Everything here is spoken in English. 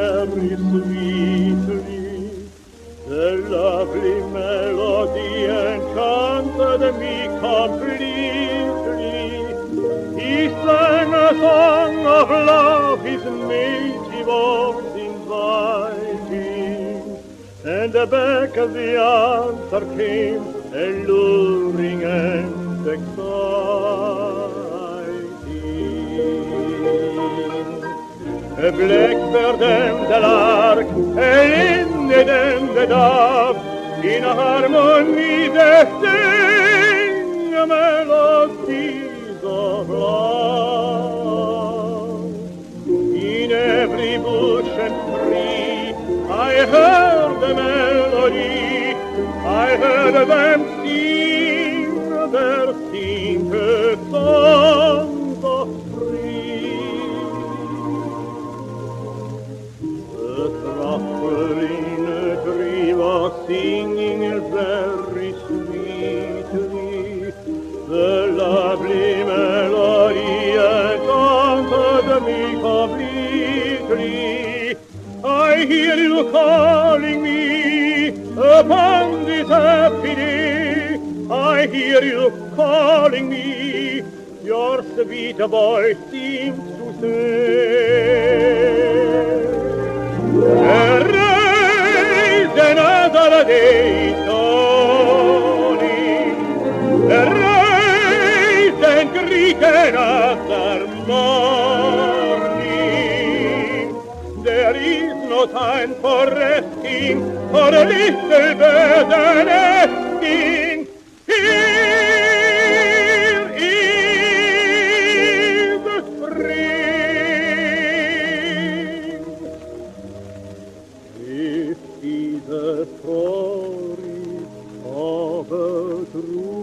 very sweetly. The lovely melody enchanted me completely. He sang a song of love, his mate was inviting, and back the answer came, alluring and exciting. A blackbird and the lark, a linnet and the dove, in harmony they sing melodies of love. In every bush and tree I heard the melody, I heard them sing their simple songs of free. The thrush in a tree was singing very sweetly, the lovely melody enchanted me completely. I hear you calling me upon this happy day. I hear you calling me, your sweet voice seems to say, arise, another day is dawning. Arise and greet another morning. There is no time for resting, for a little bird and asking. Here is the spring. This is a story of a true